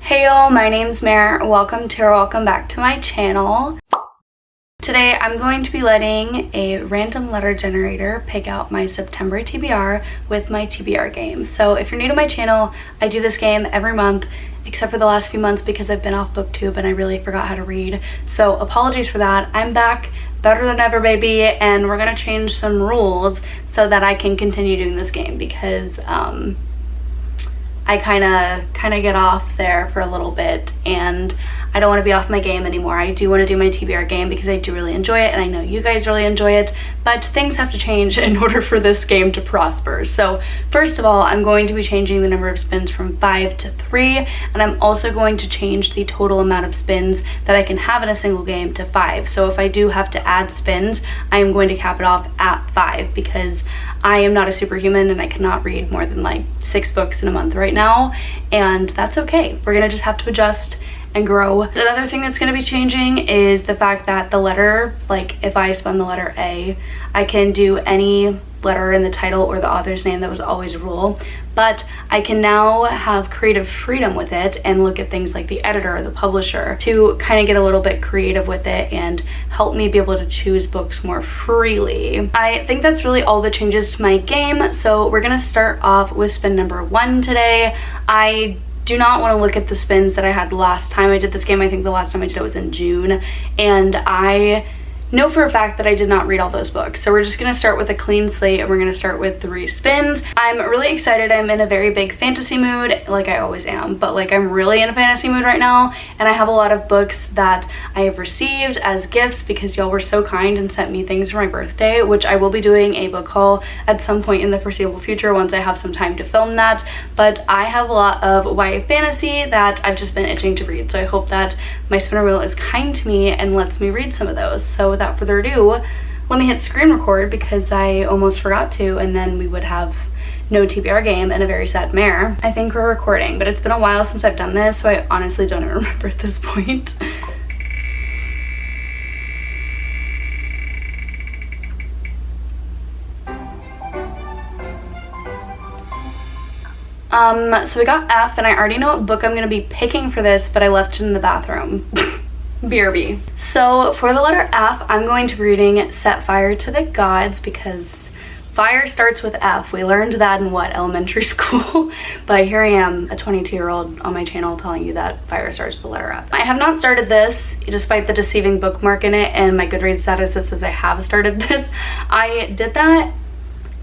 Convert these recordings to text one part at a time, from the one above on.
Hey y'all, my name's Mare. Welcome back to my channel. Today I'm going to be letting a random letter generator pick out my September TBR with my TBR game. So if you're new to my channel, I do this game every month except for the last few months because I've been off booktube and I really forgot how to read. So apologies for that. I'm back better than ever, baby, and we're gonna change some rules so that I can continue doing this game because I kind of get off there for a little bit and I don't want to be off my game anymore. I do want to do my TBR game because I do really enjoy it and I know you guys really enjoy it, but things have to change in order for this game to prosper. So first of all, I'm going to be changing the number of spins from 5 to 3, and I'm also going to change the total amount of spins that I can have in a single game to 5. So if I do have to add spins, I am going to cap it off at 5 because I am not a superhuman and I cannot read more than like 6 books in a month right now, and that's okay. We're gonna just have to adjust and grow. Another thing that's going to be changing is the fact that the letter, like if I spun the letter A, I can do any letter in the title or the author's name. That was always a rule, but I can now have creative freedom with it and look at things like the editor or the publisher to kind of get a little bit creative with it and help me be able to choose books more freely. I think that's really all the changes to my game. So we're gonna start off with spin number 1 today. I do not want to look at the spins that I had last time I did this game. I think the last time I did it was in June, and I know for a fact that I did not read all those books. So we're just gonna start with a clean slate and we're gonna start with 3 spins. I'm really excited. I'm in a very big fantasy mood, like I always am, but like I'm really in a fantasy mood right now, and I have a lot of books that I have received as gifts because y'all were so kind and sent me things for my birthday, which I will be doing a book haul at some point in the foreseeable future once I have some time to film that. But I have a lot of YA fantasy that I've just been itching to read, so I hope that my spinner wheel is kind to me and lets me read some of those. So without further ado, let me hit screen record because I almost forgot to, and then we would have no TBR game and a very sad Mare. I think we're recording, but it's been a while since I've done this, so I honestly don't even remember at this point. So we got F, and I already know what book I'm gonna be picking for this, but I left it in the bathroom. BRB. So for the letter F, I'm going to be reading Set Fire to the Gods because fire starts with F. We learned that in what, elementary school? But here I am, a 22-year-old on my channel telling you that fire starts with the letter F. I have not started this, despite the deceiving bookmark in it and my Goodreads status that says I have started this. I did that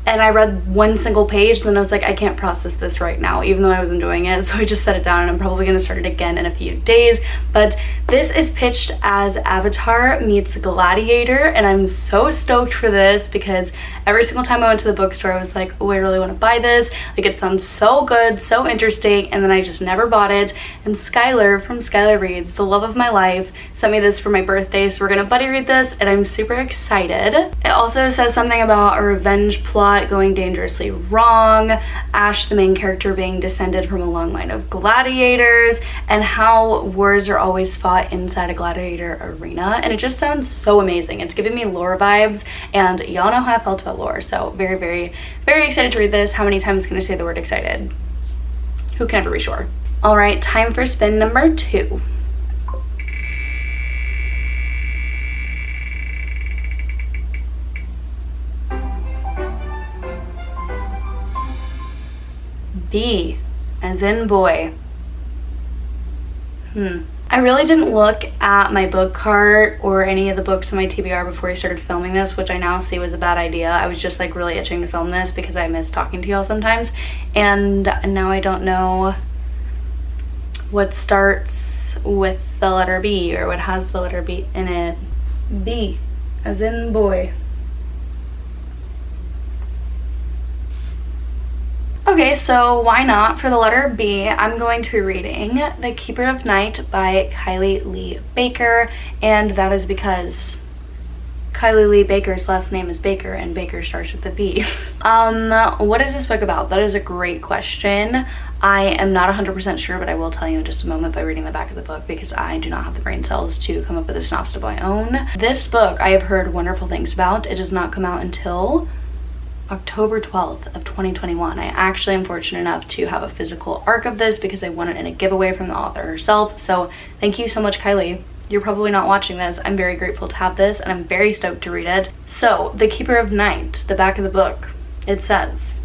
and I read 1 single page, and then I was like, I can't process this right now, even though I was enjoying it. So I just set it down, and I'm probably gonna start it again in a few days. But this is pitched as Avatar meets Gladiator, and I'm so stoked for this because every single time I went to the bookstore, I was like, oh, I really wanna buy this. Like, it sounds so good, so interesting, and then I just never bought it. And Skylar from Skylar Reads, the love of my life, sent me this for my birthday, so we're gonna buddy read this, and I'm super excited. It also says something about a revenge plot going dangerously wrong, Ash, the main character, being descended from a long line of gladiators, and how wars are always fought inside a gladiator arena. And it just sounds so amazing. It's giving me lore vibes, and y'all know how I felt about lore, so very, very, very excited to read this. How many times can I say the word excited? Who can ever be sure? All right, time for spin number 2. B, as in boy. I really didn't look at my book cart or any of the books in my TBR before I started filming this, which I now see was a bad idea. I was just like really itching to film this because I miss talking to y'all sometimes, and now I don't know what starts with the letter B or what has the letter B in it. B, as in boy. Okay, so why not? For the letter B, I'm going to be reading The Keeper of Night by Kylie Lee Baker, and that is because Kylie Lee Baker's last name is Baker, and Baker starts with the B. What is this book about? That is a great question. I am not 100% sure, but I will tell you in just a moment by reading the back of the book because I do not have the brain cells to come up with a synopsis of my own. This book I have heard wonderful things about. It does not come out until October 12th of 2021. I actually am fortunate enough to have a physical arc of this because I won it in a giveaway from the author herself. So thank you so much, Kylie. You're probably not watching this. I'm very grateful to have this and I'm very stoked to read it. So, The Keeper of Night, the back of the book, it says,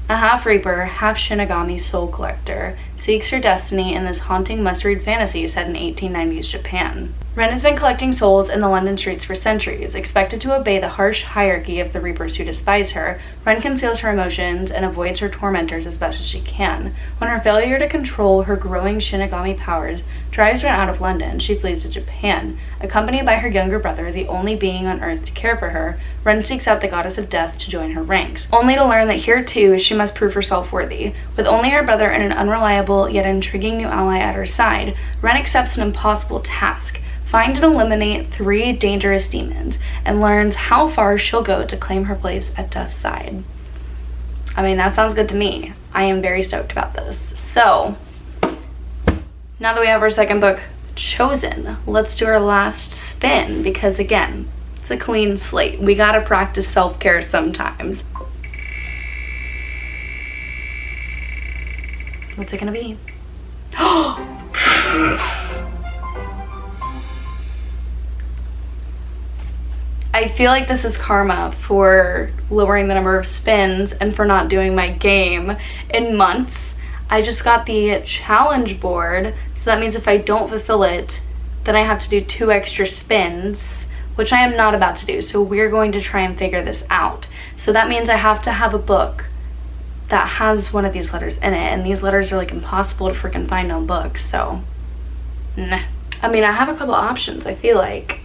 a half-reaper, half-Shinigami soul collector seeks her destiny in this haunting must-read fantasy set in 1890s Japan. Ren has been collecting souls in the London streets for centuries. Expected to obey the harsh hierarchy of the Reapers who despise her, Ren conceals her emotions and avoids her tormentors as best as she can. When her failure to control her growing Shinigami powers drives Ren out of London, she flees to Japan. Accompanied by her younger brother, the only being on Earth to care for her, Ren seeks out the goddess of death to join her ranks, only to learn that here too she must prove herself worthy. With only her brother and an unreliable yet intriguing new ally at her side, Ren accepts an impossible task: find and eliminate 3 dangerous demons, and learns how far she'll go to claim her place at Death's side. I mean, that sounds good to me. I am very stoked about this. So, now that we have our second book chosen, let's do our last spin, because again, it's a clean slate. We gotta practice self-care sometimes. What's it gonna be? I feel like this is karma for lowering the number of spins and for not doing my game in months. I just got the challenge board, so that means if I don't fulfill it, then I have to do 2 extra spins, which I am not about to do. So we're going to try and figure this out. So that means I have to have a book that has one of these letters in it, and these letters are like impossible to freaking find on books, so nah. I mean, I have a couple options. I feel like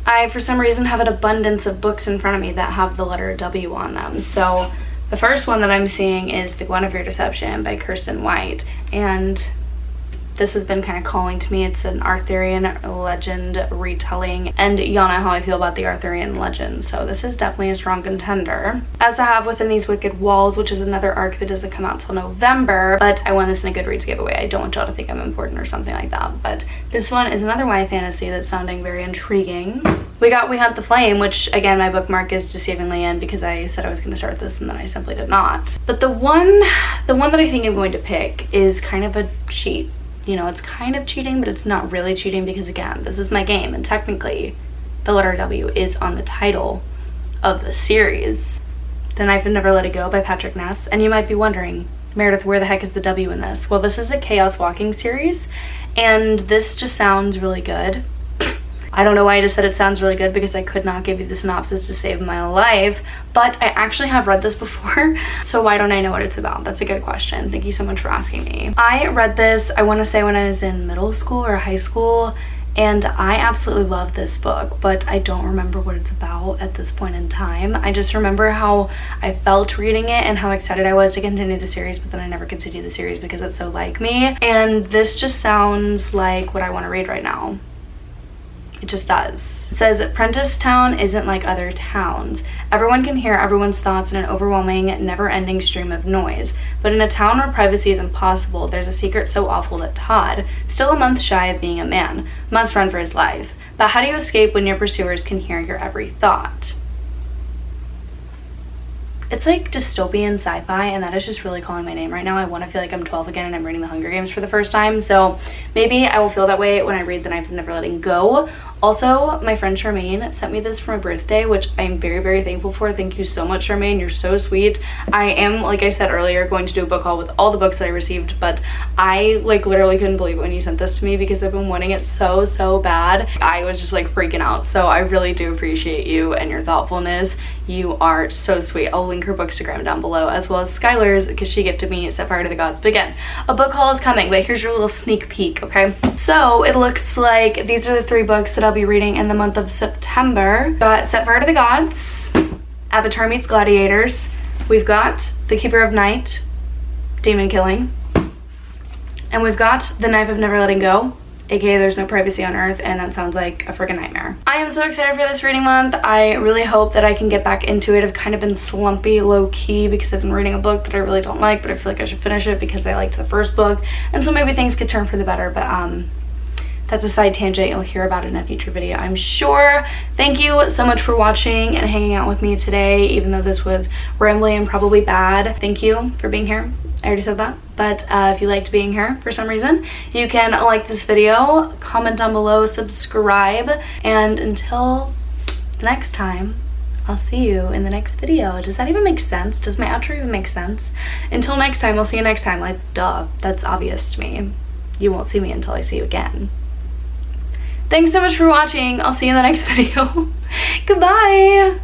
I, for some reason, have an abundance of books in front of me that have the letter W on them. So the first one that I'm seeing is The Guinevere Deception by Kristen White, and this has been kind of calling to me. It's an Arthurian legend retelling, and y'all know how I feel about the Arthurian legend, so this is definitely a strong contender. As I have Within These Wicked Walls, which is another arc that doesn't come out till November, but I won this in a Goodreads giveaway. I don't want y'all to think I'm important or something like that, but this one is another YA fantasy that's sounding very intriguing. We got We Hunt the Flame, which again, my bookmark is deceivingly in because I said I was going to start this and then I simply did not. But the one that I think I'm going to pick is kind of a cheat. You know, it's kind of cheating, but it's not really cheating because again, this is my game, and technically the letter W is on the title of the series. The Knife and Never Let It Go by Patrick Ness. And you might be wondering, Meredith, where the heck is the W in this? Well, this is the Chaos Walking series, and this just sounds really good. I don't know why I just said it sounds really good, because I could not give you the synopsis to save my life, but I actually have read this before, so why don't I know what it's about? That's a good question. Thank you so much for asking me. I read this, I want to say when I was in middle school or high school, and I absolutely love this book, but I don't remember what it's about at this point in time. I just remember how I felt reading it and how excited I was to continue the series, but then I never continued the series because it's so like me, and this just sounds like what I want to read right now. It just does. It says, Prentice Town isn't like other towns. Everyone can hear everyone's thoughts in an overwhelming, never-ending stream of noise. But in a town where privacy is impossible, there's a secret so awful that Todd, still a month shy of being a man, must run for his life. But how do you escape when your pursuers can hear your every thought? It's like dystopian sci-fi, and that is just really calling my name right now. I want to feel like I'm 12 again and I'm reading The Hunger Games for the first time, so maybe I will feel that way when I read The Knife of Never Letting Go. Also, my friend Charmaine sent me this for my birthday, which I'm very, very thankful for. Thank you so much, Charmaine. You're so sweet. I am, like I said earlier, going to do a book haul with all the books that I received, but I like literally couldn't believe it when you sent this to me because I've been wanting it so, so bad. I was just like freaking out, so I really do appreciate you and your thoughtfulness. You are so sweet. I'll link her bookstagram down below, as well as Skylar's, because she gifted me Set Fire to the Gods. But again, a book haul is coming, but here's your little sneak peek, okay? So it looks like these are the 3 books that I'll be reading in the month of September. We've got Set Fire to the Gods, Avatar Meets Gladiators, we've got The Keeper of Night, Demon Killing, and we've got The Knife of Never Letting Go, aka There's No Privacy on Earth, and that sounds like a freaking nightmare. I am so excited for this reading month. I really hope that I can get back into it. I've kind of been slumpy, low-key, because I've been reading a book that I really don't like, but I feel like I should finish it because I liked the first book, and so maybe things could turn for the better, but that's a side tangent. You'll hear about it in a future video, I'm sure. Thank you so much for watching and hanging out with me today, even though this was rambly and probably bad. Thank you for being here. I already said that, but if you liked being here for some reason, you can like this video, comment down below, subscribe, and until the next time, I'll see you in the next video. Does that even make sense? Does my outro even make sense? Until next time, I'll see you next time. Like, duh, that's obvious to me. You won't see me until I see you again. Thanks so much for watching. I'll see you in the next video. Goodbye.